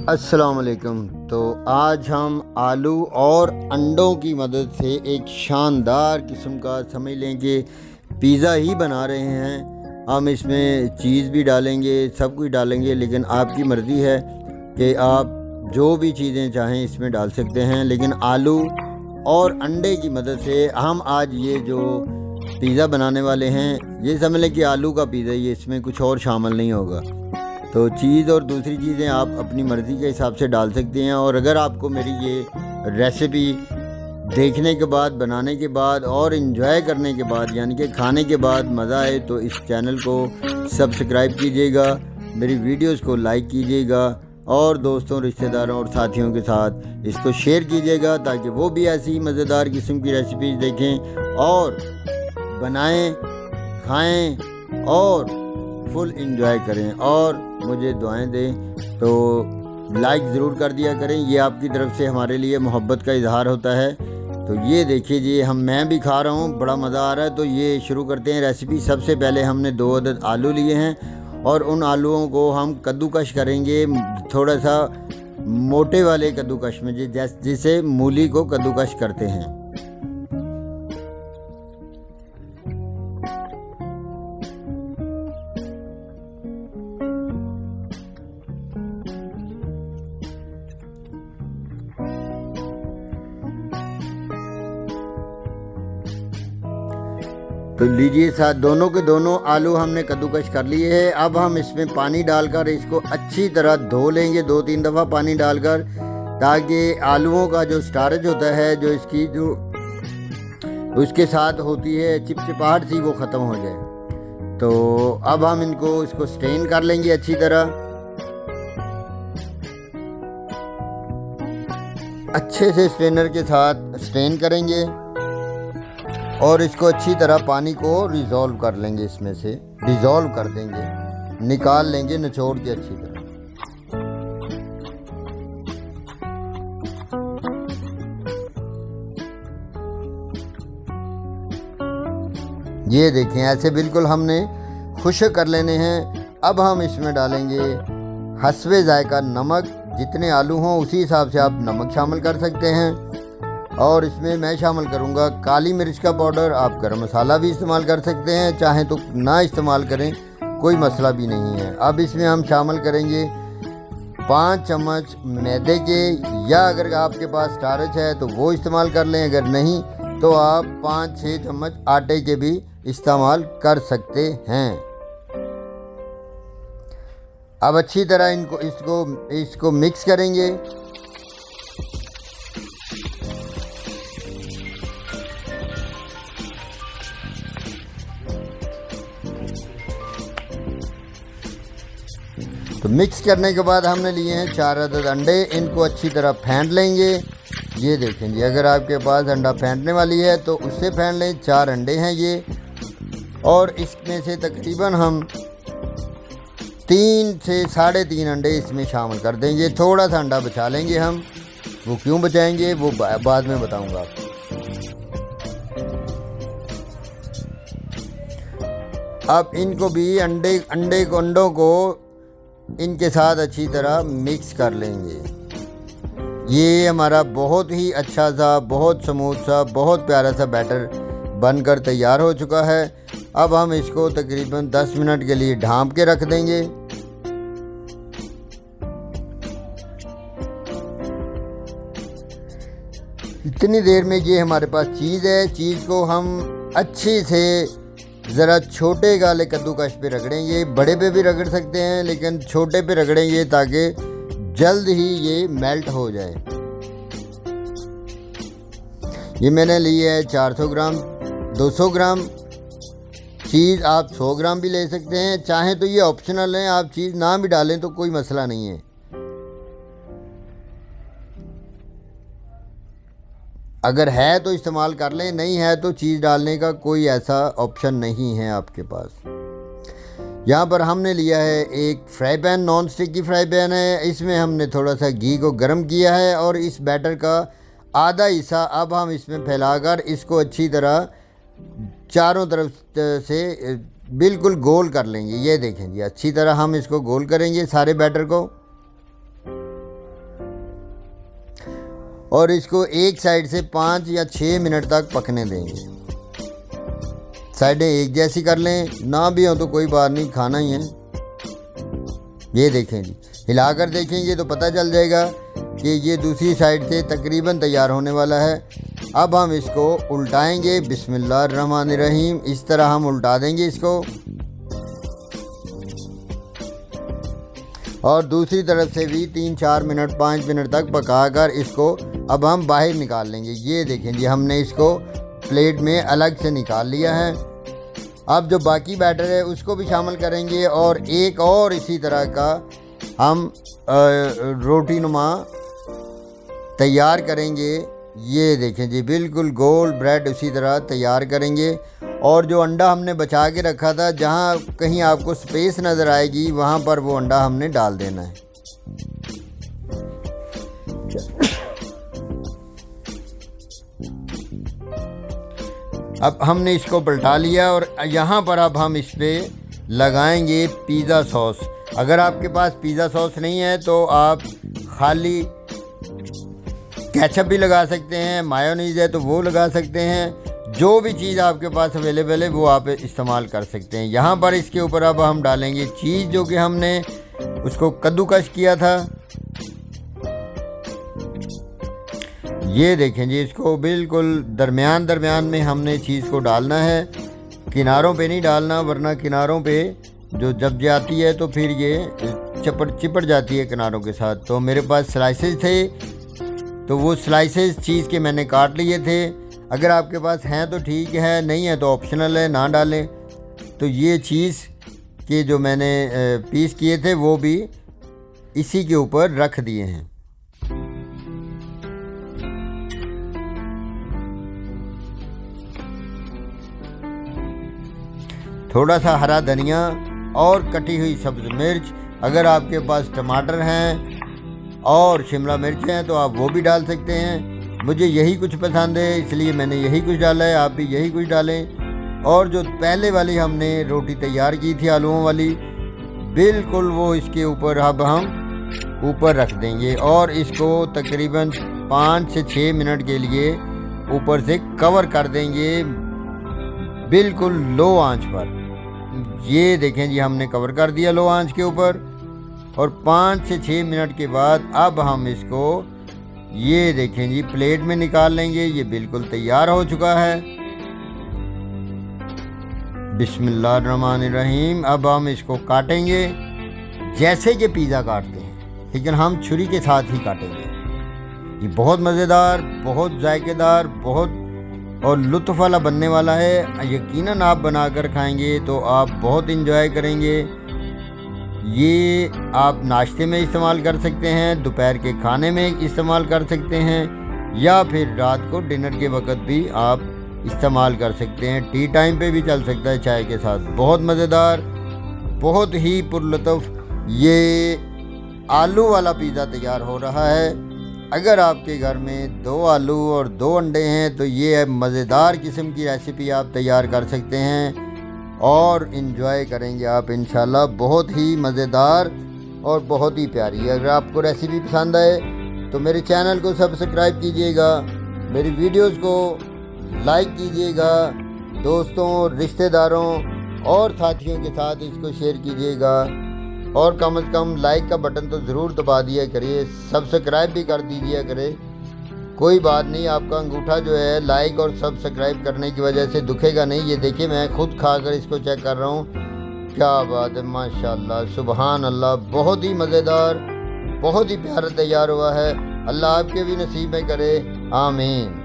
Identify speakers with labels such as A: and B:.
A: अस्सलाम वालेकुम। तो आज हम आलू और अंडों की मदद से एक शानदार किस्म का समझ लें कि पिज़्ज़ा ही बना रहे हैं। हम इसमें चीज़ भी डालेंगे, सब कुछ डालेंगे, लेकिन आपकी मर्ज़ी है कि आप जो भी चीज़ें चाहें इसमें डाल सकते हैं। लेकिन आलू और अंडे की मदद से हम आज ये जो पिज़्ज़ा बनाने वाले हैं, ये समझ लें कि आलू का पिज़्ज़ा, ये इसमें कुछ और शामिल नहीं होगा। तो चीज़ और दूसरी चीज़ें आप अपनी मर्ज़ी के हिसाब से डाल सकते हैं। और अगर आपको मेरी ये रेसिपी देखने के बाद, बनाने के बाद और इन्जॉय करने के बाद, यानी कि खाने के बाद मज़ा आए, तो इस चैनल को सब्सक्राइब कीजिएगा, मेरी वीडियोस को लाइक कीजिएगा और दोस्तों, रिश्तेदारों और साथियों के साथ इसको शेयर कीजिएगा ताकि वो भी ऐसी मज़ेदार किस्म की रेसिपीज़ देखें और बनाएं, खाएं और फुल इंजॉय करें और मुझे दुआएं दें। तो लाइक ज़रूर कर दिया करें, ये आपकी तरफ से हमारे लिए मोहब्बत का इजहार होता है। तो ये देखिए जी, मैं भी खा रहा हूँ, बड़ा मज़ा आ रहा है। तो ये शुरू करते हैं रेसिपी। सबसे पहले हमने 2 अदद आलू लिए हैं और उन आलूओं को हम कद्दूकश करेंगे, थोड़ा सा मोटे वाले कद्दूकश में, जिसे मूली को कद्दूकश करते हैं। तो लीजिए, साथ दोनों के दोनों आलू हमने कद्दूकश कर लिए हैं। अब हम इसमें पानी डालकर इसको अच्छी तरह धो लेंगे, 2-3 दफ़ा पानी डालकर, ताकि आलूओं का जो स्टार्च होता है, जो इसकी जो उसके साथ होती है चिपचिपाहट सी, वो ख़त्म हो जाए। तो अब हम इसको स्ट्रेन कर लेंगे अच्छी तरह। अच्छे से स्ट्रेनर के साथ स्ट्रेन करेंगे और इसको अच्छी तरह पानी को रिजॉल्व कर लेंगे, इसमें से डिज़ोल्व कर देंगे, निकाल लेंगे निचोड़ के अच्छी तरह। ये देखें, ऐसे बिल्कुल हमने खुश्क कर लेने हैं। अब हम इसमें डालेंगे हस्बे जायका नमक। जितने आलू हों उसी हिसाब से आप नमक शामिल कर सकते हैं। और इसमें मैं शामिल करूंगा काली मिर्च का पाउडर। आप गरम मसाला भी इस्तेमाल कर सकते हैं, चाहें तो ना इस्तेमाल करें, कोई मसला भी नहीं है। अब इसमें हम शामिल करेंगे 5 चम्मच मैदे के, या अगर आपके पास स्टार्च है तो वो इस्तेमाल कर लें, अगर नहीं तो आप 5-6 चम्मच आटे के भी इस्तेमाल कर सकते हैं। अब अच्छी तरह इसको मिक्स करेंगे। तो मिक्स करने के बाद हमने लिए हैं 4 अदद अंडे। इनको अच्छी तरह फेंट लेंगे। ये देखें जी, अगर आपके पास अंडा फेंटने वाली है तो उससे फेंट लें। 4 अंडे हैं ये, और इसमें से तकरीबन हम 3 से 3.5 अंडे इसमें शामिल कर देंगे। थोड़ा सा अंडा बचा लेंगे हम, वो क्यों बचाएंगे वो बाद में बताऊंगा आपको। अब इनको भी अंडों को इनके साथ अच्छी तरह मिक्स कर लेंगे। ये हमारा बहुत ही अच्छा सा, बहुत स्मूथ सा, बहुत प्यारा सा बैटर बनकर तैयार हो चुका है। अब हम इसको तकरीबन 10 मिनट के लिए ढाँप के रख देंगे। इतनी देर में ये हमारे पास चीज़ है। चीज़ को हम अच्छे से ज़रा छोटे वाले कद्दूकश पे रगड़ेंगे, बड़े पे भी रगड़ सकते हैं, लेकिन छोटे पे रगड़ेंगे ताकि जल्द ही ये मेल्ट हो जाए। ये मैंने ली है 400 ग्राम, 200 ग्राम चीज़। आप 100 ग्राम भी ले सकते हैं, चाहें तो ये ऑप्शनल है, आप चीज़ ना भी डालें तो कोई मसला नहीं है। अगर है तो इस्तेमाल कर लें, नहीं है तो चीज़ डालने का कोई ऐसा ऑप्शन नहीं है आपके पास। यहाँ पर हमने लिया है एक फ्राई पैन, नॉन स्टिक की फ्राई पैन है। इसमें हमने थोड़ा सा घी को गर्म किया है और इस बैटर का आधा हिस्सा अब हम इसमें फैलाकर इसको अच्छी तरह चारों तरफ से बिल्कुल गोल कर लेंगे। ये देखें जी, अच्छी तरह हम इसको गोल करेंगे सारे बैटर को। और इसको एक साइड से 5 या 6 मिनट तक पकने देंगे। साइडें एक जैसी कर लें, ना भी हो तो कोई बात नहीं, खाना ही है। ये देखें जी, हिलाकर देखेंगे तो पता चल जाएगा कि ये दूसरी साइड से तकरीबन तैयार होने वाला है। अब हम इसको उल्टाएंगे। बिस्मिल्लाहिर्रहमानिर्रहीम। इस तरह हम उल्टा देंगे इसको और दूसरी तरफ से भी 3-4 मिनट 5 मिनट तक पकाकर इसको अब हम बाहर निकाल लेंगे। ये देखें जी, हमने इसको प्लेट में अलग से निकाल लिया है। अब जो बाकी बैटर है उसको भी शामिल करेंगे और एक और इसी तरह का हम रोटी नुमा तैयार करेंगे। ये देखें जी, बिल्कुल गोल ब्रेड उसी तरह तैयार करेंगे। और जो अंडा हमने बचा के रखा था, जहाँ कहीं आपको स्पेस नज़र आएगी वहाँ पर वो अंडा हमने डाल देना है। अब हमने इसको पलटा लिया और यहाँ पर अब हम इस पर लगाएंगे पिज़्ज़ा सॉस। अगर आपके पास पिज़्ज़ा सॉस नहीं है तो आप खाली केचप भी लगा सकते हैं, मायोनीज है तो वो लगा सकते हैं। जो भी चीज़ आपके पास अवेलेबल है वो आप इस्तेमाल कर सकते हैं। यहाँ पर इसके ऊपर अब हम डालेंगे चीज़, जो कि हमने उसको कद्दूकस किया था। ये देखें जी, इसको बिल्कुल दरमियान में हमने चीज़ को डालना है, किनारों पे नहीं डालना, वरना किनारों पे जो जब जाती है तो फिर ये चिपट जाती है किनारों के साथ। तो मेरे पास स्लाइसेस थे तो वो स्लाइसेस चीज़ के मैंने काट लिए थे। अगर आपके पास हैं तो ठीक है, नहीं है तो ऑप्शनल है, ना डालें। तो ये चीज़ के जो मैंने पीस किए थे वो भी इसी के ऊपर रख दिए हैं। थोड़ा सा हरा धनिया और कटी हुई सब्ज़ मिर्च। अगर आपके पास टमाटर हैं और शिमला मिर्च हैं तो आप वो भी डाल सकते हैं। मुझे यही कुछ पसंद है इसलिए मैंने यही कुछ डाला है, आप भी यही कुछ डालें। और जो पहले वाली हमने रोटी तैयार की थी आलूओं वाली, बिल्कुल वो इसके ऊपर अब हम ऊपर रख देंगे और इसको तकरीबन 5 से 6 मिनट के लिए ऊपर से कवर कर देंगे, बिल्कुल लो आंच पर। ये देखें जी, हमने कवर कर दिया लो आंच के ऊपर। और 5 से 6 मिनट के बाद अब हम इसको, ये देखें जी, प्लेट में निकाल लेंगे। ये बिल्कुल तैयार हो चुका है। बिस्मिल्लाहिर्रहमानिर्रहीम। अब हम इसको काटेंगे जैसे कि पिज़्ज़ा काटते हैं, लेकिन हम छुरी के साथ ही काटेंगे। ये बहुत मज़ेदार, बहुत जायकेदार, बहुत और लुत्फ़ वाला बनने वाला है। यकीनन आप बनाकर खाएंगे तो आप बहुत इंजॉय करेंगे। ये आप नाश्ते में इस्तेमाल कर सकते हैं, दोपहर के खाने में इस्तेमाल कर सकते हैं, या फिर रात को डिनर के वक्त भी आप इस्तेमाल कर सकते हैं। टी टाइम पे भी चल सकता है चाय के साथ। बहुत मज़ेदार, बहुत ही पुरलुत्फ़ ये आलू वाला पिज़्ज़ा तैयार हो रहा है। अगर आपके घर में 2 आलू और 2 अंडे हैं तो ये मज़ेदार किस्म की रेसिपी आप तैयार कर सकते हैं और इन्जॉय करेंगे आप इंशाल्लाह। बहुत ही मज़ेदार और बहुत ही प्यारी। अगर आपको रेसिपी पसंद आए तो मेरे चैनल को सब्सक्राइब कीजिएगा, मेरी वीडियोस को लाइक कीजिएगा, दोस्तों, रिश्तेदारों और साथियों के साथ इसको शेयर कीजिएगा। और कम से कम लाइक का बटन तो ज़रूर दबा दिया करिए, सब्सक्राइब भी कर दीजिए करे। कोई बात नहीं, आपका अंगूठा जो है लाइक और सब्सक्राइब करने की वजह से दुखेगा नहीं। ये देखिए, मैं खुद खाकर इसको चेक कर रहा हूँ। क्या बात है, माशाल्लाह, सुबहान अल्लाह। बहुत ही मज़ेदार, बहुत ही प्यारा तैयार हुआ है। अल्लाह आपके भी नसीब में करे, आमीन।